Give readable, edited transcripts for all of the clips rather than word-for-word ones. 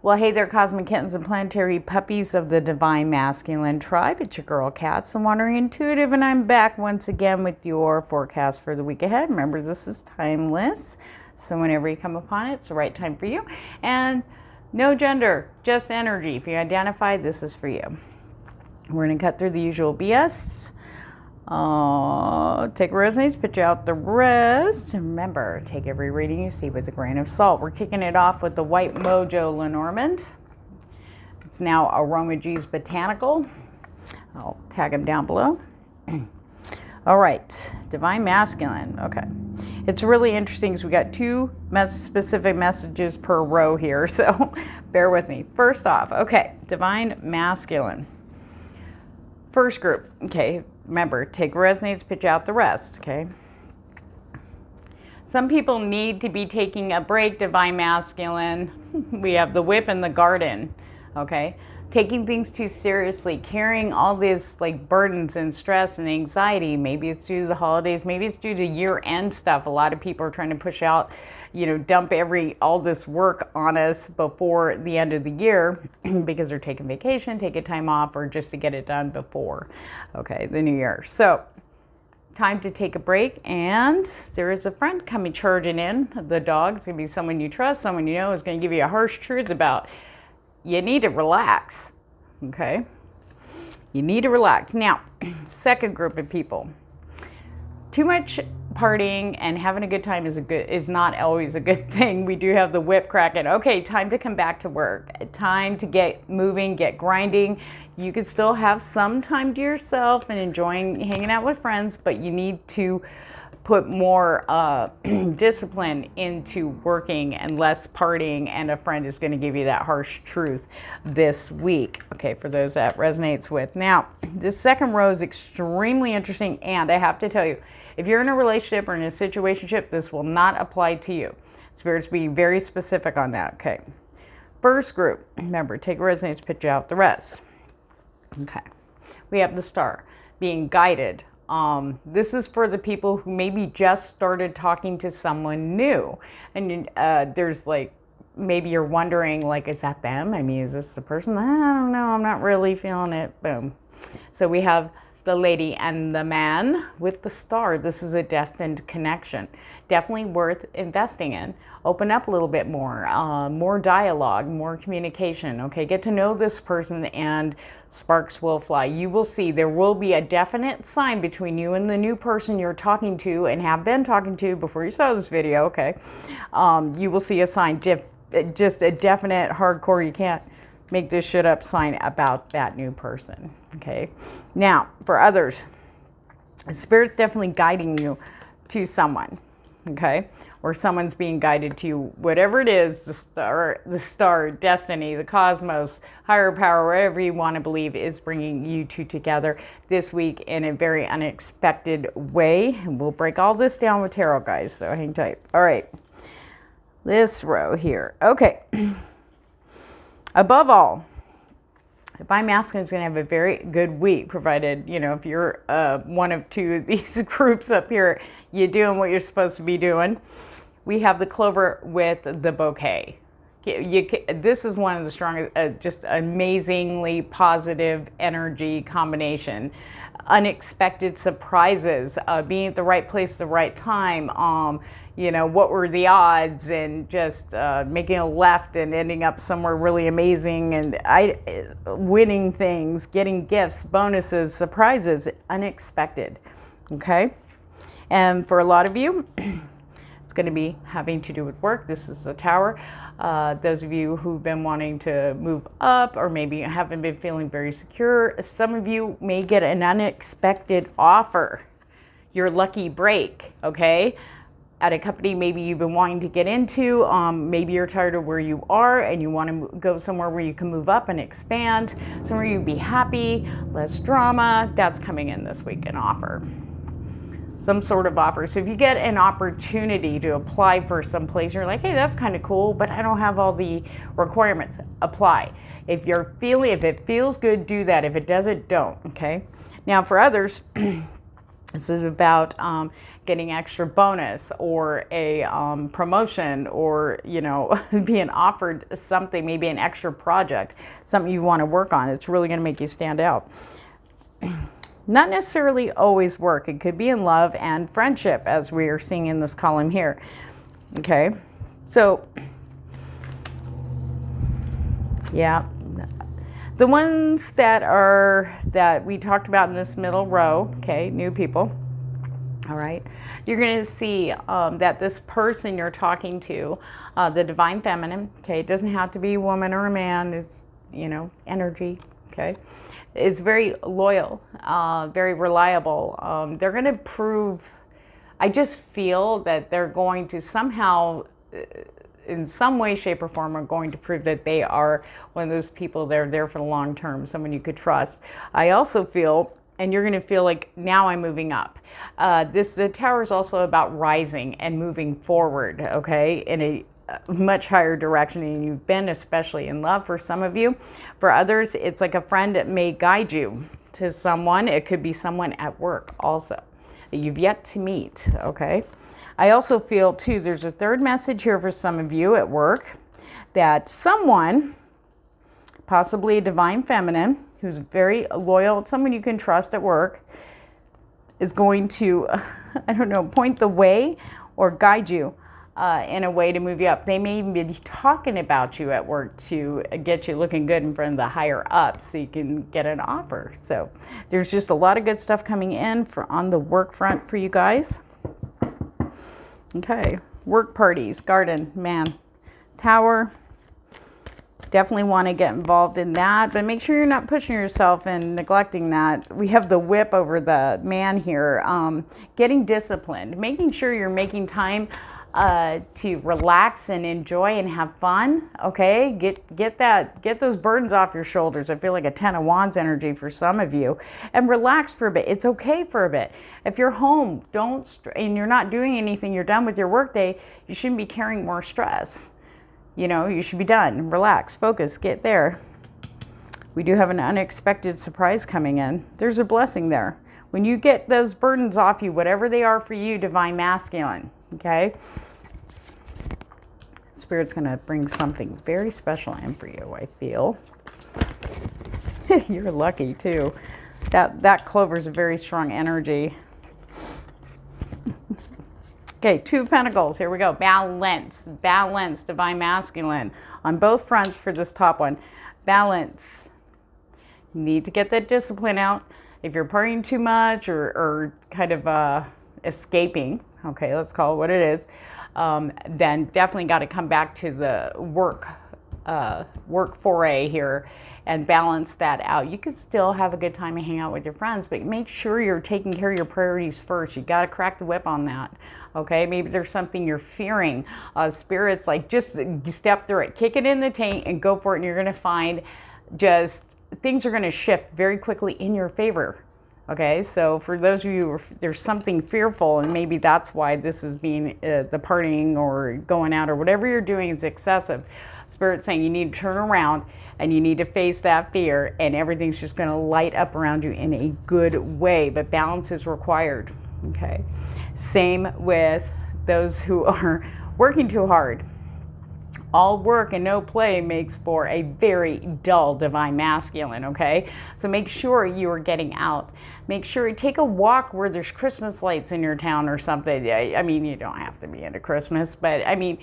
Well, hey there, cosmic kittens and planetary puppies of the divine masculine tribe. It's your girl, Cats, the Wandering Intuitive, and I'm back once again with your forecast for the week ahead. Remember, this is timeless, so whenever you come upon it, it's the right time for you. And no gender, just energy. If you identify, this is for you. We're going to cut through the usual BS. Take what resonates, pitch out the rest. And remember, take every reading you see with a grain of salt. We're kicking it off with the white MOJO LENORMAND. It's now AROMA Botanical. I'll tag them down below. All right, divine masculine. Okay, it's really interesting because we got two specific messages per row here, so bear with me. First off, okay, divine masculine. First group, okay. Remember, take resonates, pitch out the rest, okay? Some people need to be taking a break, divine masculine. We have the whip in the garden, okay? Taking things too seriously, carrying all these like burdens and stress and anxiety. Maybe it's due to the holidays, maybe it's due to year-end stuff. A lot of people are trying to push out, you know, dump all this work on us before the end of the year because they're taking vacation, taking time off, or just to get it done before, okay, the new year. So time to take a break, and there is a friend coming charging in. The dog is going to be someone you trust, someone you know is going to give you a harsh truth about you need to relax, okay? You need to relax. Now, second group of people. Too much partying and having a good time is not always a good thing. We do have the whip cracking. Okay, time to come back to work. Time to get moving, get grinding. You could still have some time to yourself and enjoying hanging out with friends, but you need to put more discipline into working and less partying, and a friend is going to give you that harsh truth this week. Okay, for those that resonates with. Now, this second row is extremely interesting, and I have to tell you, if you're in a relationship or in a situationship, this will not apply to you. Spirit's being very specific on that, okay? First group, remember, take resonates, pitch out the rest. Okay, we have the star being guided. This is for the people who maybe just started talking to someone new, and there's like, maybe you're wondering, like, is that them? I mean, is this the person? I don't know, I'm not really feeling it. Boom. So we have the lady and the man with the star. This is a destined connection. Definitely worth investing in. Open up a little bit more, more dialogue, more communication, okay? Get to know this person and sparks will fly. You will see there will be a definite sign between you and the new person you're talking to and have been talking to before you saw this video, okay? You will see a sign, just a definite hardcore, you can't make this shit up sign about that new person, okay? Now, for others, Spirit's definitely guiding you to someone, okay? Or someone's being guided to you, whatever it is, the star, destiny, the cosmos, higher power, whatever you want to believe is bringing you two together this week in a very unexpected way. And we'll break all this down with tarot, guys, so hang tight. All right, this row here. Okay. Above all, divine masculine is going to have a very good week, provided, you know, if you're one of two of these groups up here, you're doing what you're supposed to be doing. We have the clover with the bouquet. This is one of the strongest, just amazingly positive energy combination. Unexpected surprises, being at the right place at the right time. You know, what were the odds, and just making a left and ending up somewhere really amazing, and winning things, getting gifts, bonuses, surprises, unexpected, okay? And for a lot of you, it's going to be having to do with work. This is the Tower. Those of you who've been wanting to move up or maybe haven't been feeling very secure, some of you may get an unexpected offer, your lucky break, okay? At a company maybe you've been wanting to get into, maybe you're tired of where you are and you want to go somewhere where you can move up and expand, somewhere you'd be happy, less drama. That's coming in this week, an offer. Some sort of offer. So if you get an opportunity to apply for some place, you're like, hey, that's kind of cool, but I don't have all the requirements. Apply. If it feels good, do that. If it doesn't, don't, okay? Now for others, This is about getting extra bonus or a promotion, or, you know, being offered something, maybe an extra project, something you want to work on. It's really going to make you stand out. Not necessarily always work. It could be in love and friendship, as we are seeing in this column here. Okay, so yeah, the ones that we talked about in this middle row, okay, new people. All right, you're going to see that this person you're talking to, the divine feminine, okay, it doesn't have to be a woman or a man, it's, you know, energy, okay, is very loyal, very reliable. They're going to prove, I just feel that they're going to somehow, in some way, shape, or form, are going to prove that they are one of those people that are there for the long term, someone you could trust. I also feel, and you're going to feel like, now I'm moving up. The Tower is also about rising and moving forward, okay, in a much higher direction than you've been, especially in love for some of you. For others, it's like a friend that may guide you to someone. It could be someone at work also that you've yet to meet, okay? I also feel, too, there's a third message here for some of you at work, that someone, possibly a divine feminine, who's very loyal, someone you can trust at work, is going to, I don't know, point the way or guide you in a way to move you up. They may even be talking about you at work to get you looking good in front of the higher ups so you can get an offer. So there's just a lot of good stuff coming in on the work front for you guys. Okay, work parties, garden, man, Tower. Definitely want to get involved in that, but make sure you're not pushing yourself and neglecting that. We have the whip over the man here. Getting disciplined, making sure you're making time to relax and enjoy and have fun. Okay, get those burdens off your shoulders. I feel like a 10 of Wands energy for some of you, and relax for a bit. It's okay for a bit. If you're home, and you're not doing anything, you're done with your work day, you shouldn't be carrying more stress. You know, you should be done. Relax, focus, get there. We do have an unexpected surprise coming in. There's a blessing there. When you get those burdens off you, whatever they are for you, divine masculine, okay? Spirit's going to bring something very special in for you, I feel. You're lucky, too. That clover's a very strong energy. Okay, 2 of Pentacles. Here we go. Balance. Balance, divine masculine. On both fronts for this top one. Balance. You need to get that discipline out. If you're partying too much or kind of escaping, okay, let's call it what it is, then definitely got to come back to the work foray here and balance that out. You can still have a good time and hang out with your friends, but make sure you're taking care of your priorities first. You got to crack the whip on that. Okay, maybe there's something you're fearing. Spirit's like, just step through it, kick it in the tank and go for it, and you're going to find just things are going to shift very quickly in your favor. Okay, so for those of you, there's something fearful, and maybe that's why this is being the partying or going out or whatever you're doing is excessive. Spirit's saying you need to turn around and you need to face that fear, and everything's just going to light up around you in a good way, but balance is required. Okay, same with those who are working too hard. All work and no play makes for a very dull divine masculine, okay? So make sure you are getting out. Make sure you take a walk where there's Christmas lights in your town or something. I mean, you don't have to be into Christmas, but I mean,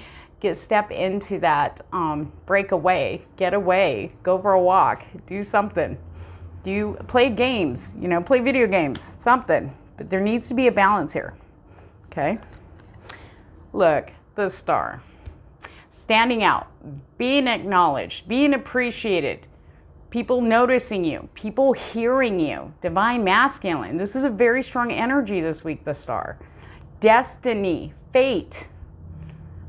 step into that, break away, get away, go for a walk, do something. Play games, you know, play video games, something. But there needs to be a balance here, okay? Look, the Star. Standing out, being acknowledged, being appreciated, people noticing you, people hearing you, divine masculine. This is a very strong energy this week, the Star. Destiny, fate,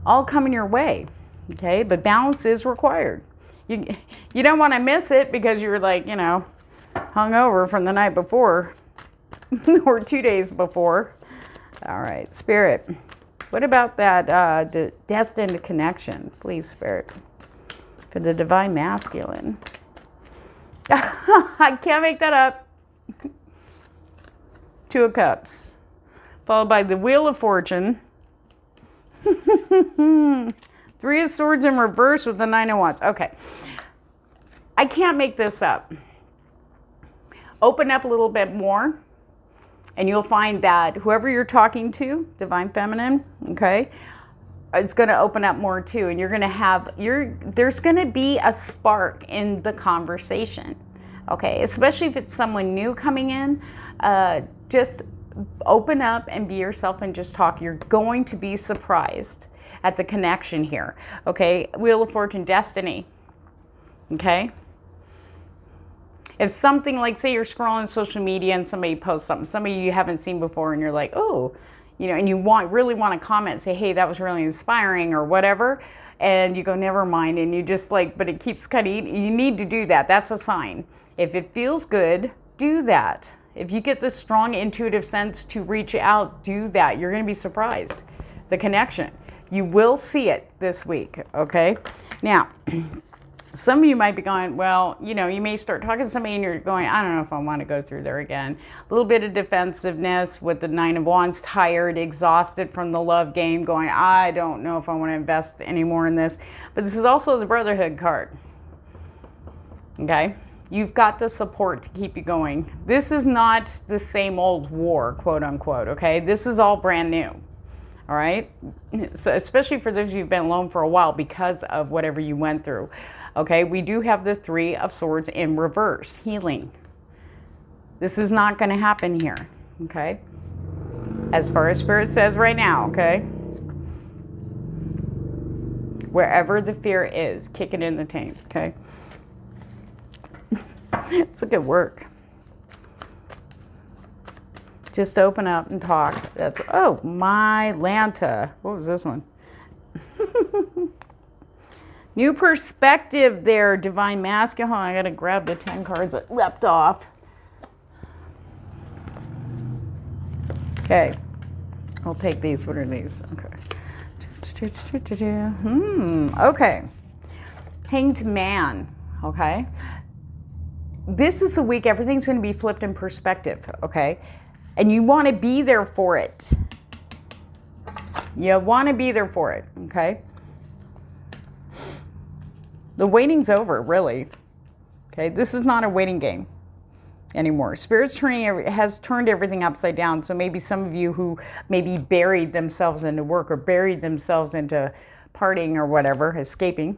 all coming your way, okay? But balance is required. You don't want to miss it because you're like, you know, hungover from the night before or 2 days before. All right, Spirit. What about that destined connection? Please, Spirit. For the divine masculine. I can't make that up. 2 of Cups. followed by the Wheel of Fortune. 3 of Swords in reverse with the 9 of Wands. Okay. I can't make this up. Open up a little bit more, and you'll find that whoever you're talking to, Divine Feminine, okay, it's going to open up more too, and you're going to have there's going to be a spark in the conversation, okay, especially if it's someone new coming in. Just open up and be yourself and just talk. You're going to be surprised at the connection here, okay? Wheel of Fortune, destiny, okay? If something like, say you're scrolling social media and somebody posts somebody you haven't seen before, and you're like, oh, you know, and you really want to comment, say, hey, that was really inspiring or whatever, and you go, never mind, and you just like, but it keeps cutting. You need to do that. That's a sign. If it feels good, do that. If you get this strong intuitive sense to reach out, do that. You're going to be surprised. The connection. You will see it this week, okay? Now, some of you might be going, well, you know, you may start talking to somebody and you're going, I don't know if I want to go through there again. A little bit of defensiveness with the 9 of Wands, tired, exhausted from the love game, going, I don't know if I want to invest anymore in this. But this is also the Brotherhood card, okay? You've got the support to keep you going. This is not the same old war, quote unquote, okay? This is all brand new, all right? So especially for those of you who've been alone for a while because of whatever you went through. Okay, we do have the 3 of Swords in reverse, healing. This is not going to happen here, okay? As far as Spirit says right now, okay? Wherever the fear is, kick it in the tank, okay? It's a good work. Just open up and talk. That's, oh, my Lanta. What was this one? New perspective there, Divine Masculine. Hold on, I gotta grab the 10 cards that leapt off. Okay, I'll take these. What are these? Okay. Okay. Hanged Man. Okay. This is the week everything's going to be flipped in perspective. Okay, and you want to be there for it. You want to be there for it. Okay. The waiting's over, really. Okay, this is not a waiting game anymore. Spirit's has turned everything upside down. So maybe some of you who maybe buried themselves into work or buried themselves into partying or whatever, escaping,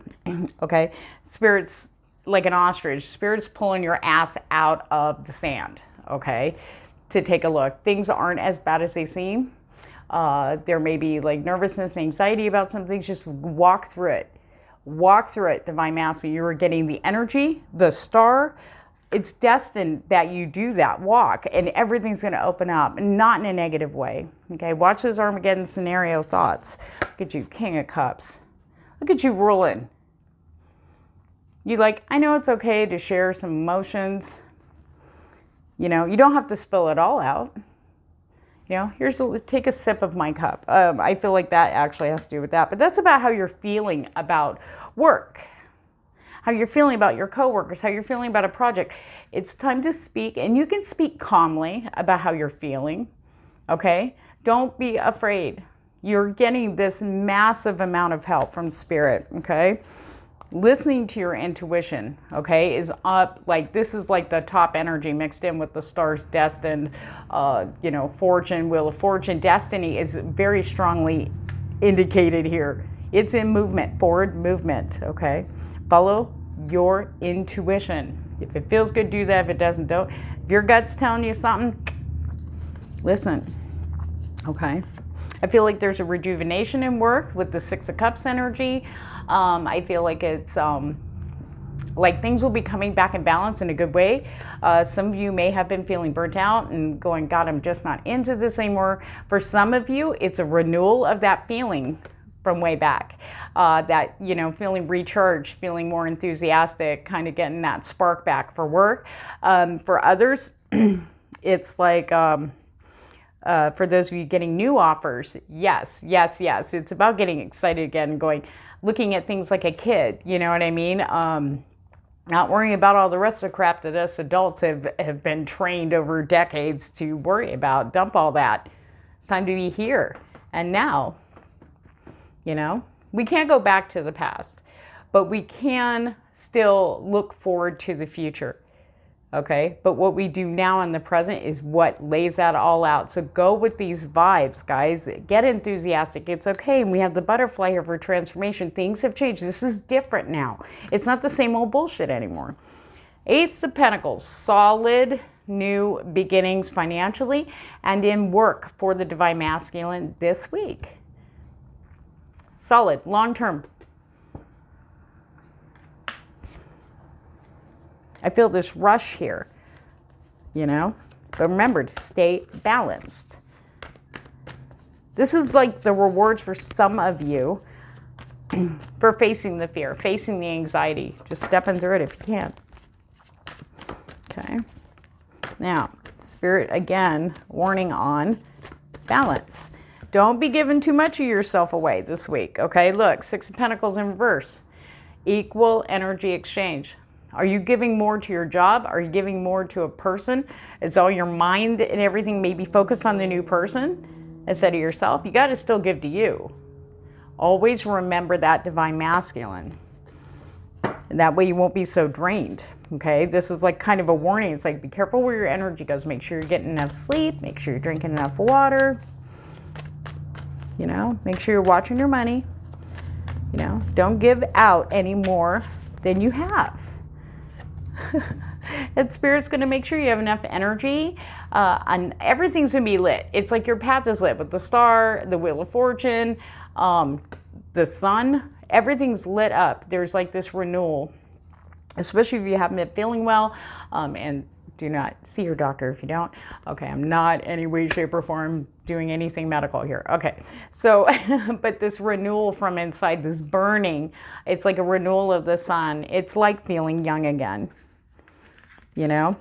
okay? Spirit's like an ostrich. Spirit's pulling your ass out of the sand, okay, to take a look. Things aren't as bad as they seem. There may be like nervousness, anxiety about some things. Just walk through it. Walk through it, Divine Masculine. You are getting the energy, the star. It's destined that you do that walk, and everything's going to open up, not in a negative way. Okay, watch those Armageddon scenario thoughts. Look at you, King of Cups. Look at you ruling. You like, I know it's okay to share some emotions. You know, you don't have to spill it all out. You know, take a sip of my cup. I feel like that actually has to do with that. But that's about how you're feeling about work, how you're feeling about your coworkers, how you're feeling about a project. It's time to speak, and you can speak calmly about how you're feeling, okay? Don't be afraid. You're getting this massive amount of help from Spirit, okay? Listening to your intuition, okay, is up. Like, this is like the top energy mixed in with the stars destined, you know, fortune, Wheel of Fortune. Destiny is very strongly indicated here. It's in movement, forward movement, okay? Follow your intuition. If it feels good, do that. If it doesn't, don't. If your gut's telling you something, listen, okay? I feel like there's a rejuvenation in work with the 6 of Cups energy. I feel like it's like things will be coming back in balance in a good way. Some of you may have been feeling burnt out and going, God, I'm just not into this anymore. For some of you, it's a renewal of that feeling from way back. That, you know, feeling recharged, feeling more enthusiastic, kind of getting that spark back for work. For others, it's like, for those of you getting new offers, yes. It's about getting excited again and going, looking at things like a kid, you know what I mean? Not worrying about all the rest of the crap that us adults have been trained over decades to worry about. Dump all that. It's time to be here and now. You know, we can't go back to the past, but we can still look forward to the future. Okay, but what we do now in the present is what lays that all out. So go with these vibes, guys. Get enthusiastic. It's okay. And we have the butterfly here for transformation. Things have changed. This is different now. It's not the same old bullshit anymore. Ace of Pentacles, solid new beginnings financially and in work for the Divine Masculine this week. Solid, long term. I feel this rush here, you know, but remember to stay balanced. This is like the rewards for some of you for facing the fear, facing the anxiety, just stepping through it if you can. Okay. Now, Spirit, again, warning on balance. Don't be giving too much of yourself away this week, okay? Look, Six of Pentacles in reverse. Equal energy exchange. Are you giving more to your job? Are you giving more to a person? Is all your mind and everything maybe focused on the new person instead of yourself? You got to still give to you. Always remember that Divine Masculine. And that way you won't be so drained, okay? This is like kind of a warning. It's like, be careful where your energy goes. Make sure you're getting enough sleep. Make sure you're drinking enough water. You know, make sure you're watching your money. You know, don't give out any more than you have. And Spirit's going to make sure you have enough energy and everything's going to be lit. It's like your path is lit with the star, the Wheel of Fortune, the sun. Everything's lit up. There's like this renewal, especially if you haven't been feeling well. And do not see your doctor if you don't. Okay, I'm not any way, shape, or form doing anything medical here. Okay, so, but this renewal from inside, this burning, it's like a renewal of the sun. It's like feeling young again. You know,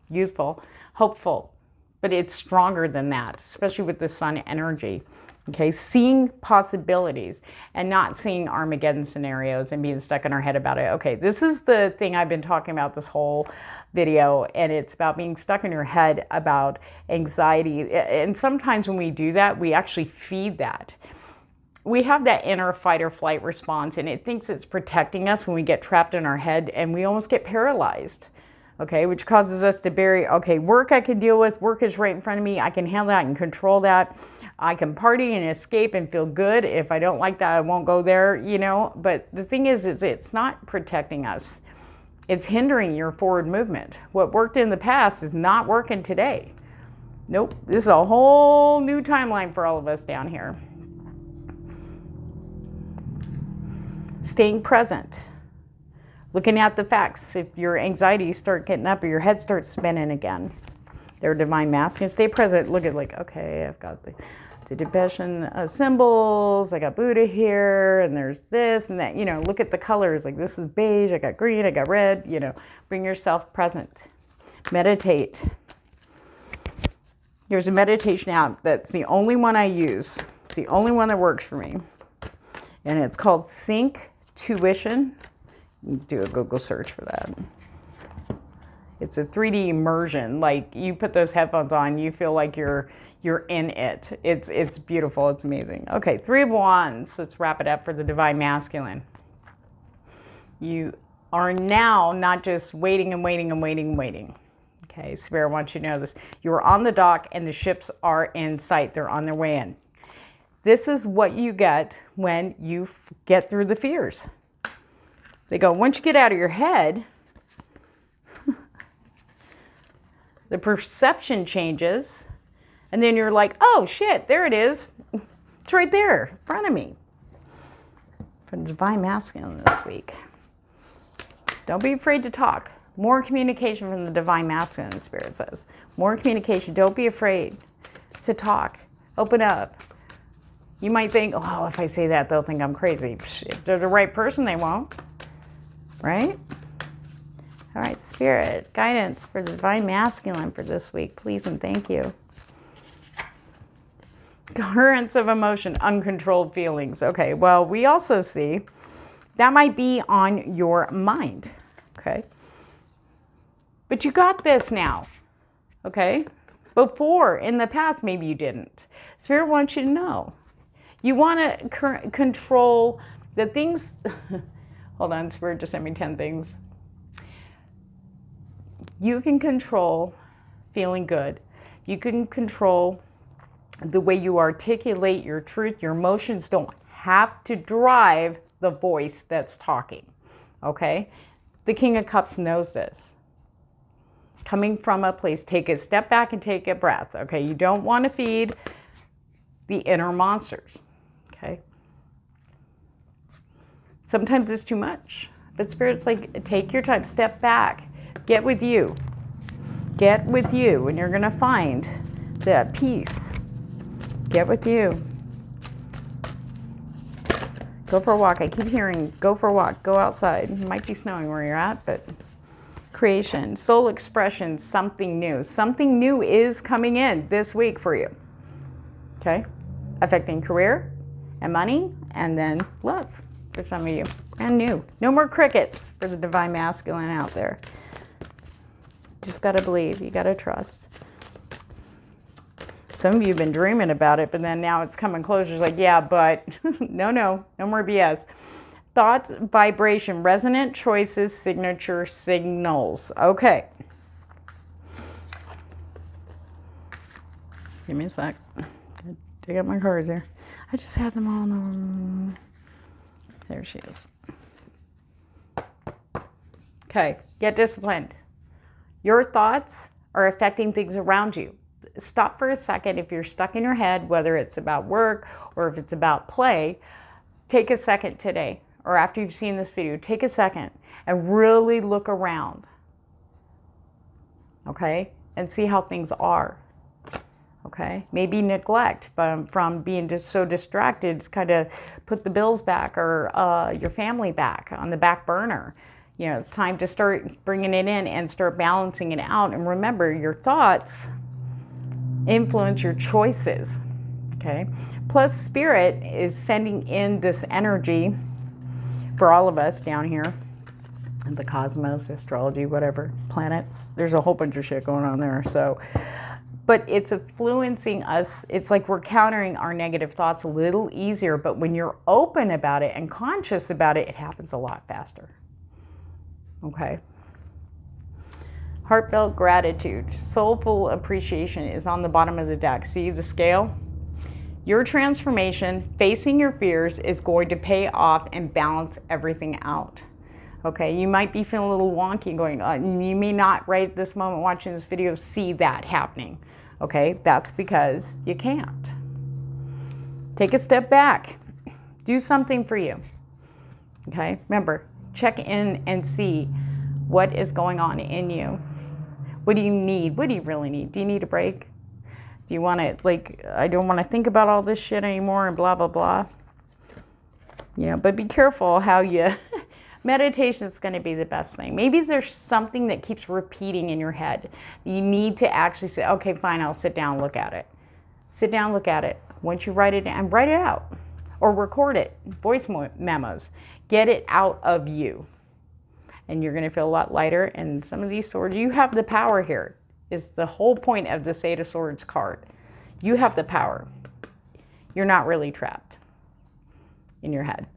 youthful, hopeful, but it's stronger than that, especially with the sun energy. Okay, seeing possibilities and not seeing Armageddon scenarios and being stuck in our head about it. Okay, this is the thing I've been talking about this whole video, and it's about being stuck in your head about anxiety. And sometimes when we do that, we actually feed that. We have that inner fight or flight response, and it thinks it's protecting us when we get trapped in our head, and we almost get paralyzed. Okay, which causes us to bury, okay, work I can deal with, work is right in front of me, I can handle that, I can control that, I can party and escape and feel good. If I don't like that, I won't go there, you know. But the thing is it's not protecting us. It's hindering your forward movement. What worked in the past is not working today. Nope, this is a whole new timeline for all of us down here. Staying present. Looking at the facts. If your anxiety starts getting up or your head starts spinning again, they're Divine Masculine. Stay present. Look at like, okay, I've got the Tibetan symbols. I got Buddha here, and there's this and that. You know, look at the colors. Like this is beige. I got green. I got red. You know, bring yourself present. Meditate. There's a meditation app that's the only one I use. It's the only one that works for me, and it's called Sync Tuition. Do a Google search for that. It's a 3D immersion. Like you put those headphones on, you feel like you're in it. It's beautiful. It's amazing. Okay, Three of Wands. Let's wrap it up for the Divine Masculine. You are now not just waiting and waiting and waiting and waiting. Okay, Spirit wants you to know this. You are on the dock and the ships are in sight. They're on their way in. This is what you get when you get through the fears. They go, once you get out of your head, the perception changes, and then you're like, oh shit, there it is. It's right there in front of me. For the Divine Masculine this week. Don't be afraid to talk. More communication from the Divine Masculine, the Spirit says. More communication. Don't be afraid to talk. Open up. You might think, oh, if I say that, they'll think I'm crazy. If they're the right person, they won't. Right? All right, Spirit, guidance for the Divine Masculine for this week, please and thank you. Currents of emotion, uncontrolled feelings. Okay, well, we also see that might be on your mind, okay? But you got this now, okay? Before, in the past, maybe you didn't. Spirit wants you to know. You want to control the things. Hold on, Spirit just sent me 10 things. You can control feeling good. You can control the way you articulate your truth. Your emotions don't have to drive the voice that's talking. Okay? The King of Cups knows this. Coming from a place, take a step back and take a breath. Okay? You don't want to feed the inner monsters. Okay? Sometimes it's too much. But Spirit's like, take your time, step back, get with you. Get with you, and you're going to find that peace. Get with you. Go for a walk. I keep hearing, go for a walk, go outside. It might be snowing where you're at, but creation, soul expression, something new. Something new is coming in this week for you. Okay? Affecting career and money, and then love for some of you. And new. No more crickets for the divine masculine out there. Just got to believe. You got to trust. Some of you have been dreaming about it, but then now it's coming closer. It's like, yeah, but no more BS. Thoughts, vibration, resonant choices, signature signals. Okay. Give me a sec. Dig up my cards here. I just had them all on. There she is. Okay, get disciplined. Your thoughts are affecting things around you. Stop for a second if you're stuck in your head, whether it's about work or if it's about play. Take a second today, or after you've seen this video, take a second and really look around. Okay? And see how things are. Okay? Maybe neglect from being just so distracted, just kind of put the bills back or your family back on the back burner. You know, it's time to start bringing it in and start balancing it out. And remember, your thoughts influence your choices, okay? Plus, Spirit is sending in this energy for all of us down here in the cosmos, astrology, whatever, planets. There's a whole bunch of shit going on there. So, but it's influencing us. It's like we're countering our negative thoughts a little easier. But when you're open about it and conscious about it, it happens a lot faster. Okay. Heartfelt gratitude, soulful appreciation is on the bottom of the deck. See the scale? Your transformation, facing your fears, is going to pay off and balance everything out. Okay, you might be feeling a little wonky going, you may not right at this moment watching this video see that happening. Okay, that's because you can't. Take a step back. Do something for you. Okay, remember, check in and see what is going on in you. What do you need? What do you really need? Do you need a break? Do you want to, like, I don't want to think about all this shit anymore and blah, blah, blah. You know, but be careful how you, meditation is going to be the best thing. Maybe there's something that keeps repeating in your head. You need to actually say, okay, fine, I'll sit down and look at it. Sit down, look at it. Once you write it down, write it out. Or record it, voice memos. Get it out of you. And you're going to feel a lot lighter. And some of these swords, you have the power here. Is the whole point of the Eight of Swords card. You have the power. You're not really trapped in your head.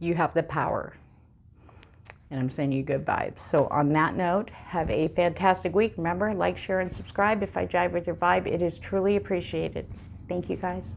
You have the power. And I'm sending you good vibes. So on that note, have a fantastic week. Remember, like, share, and subscribe. If I jive with your vibe, it is truly appreciated. Thank you, guys.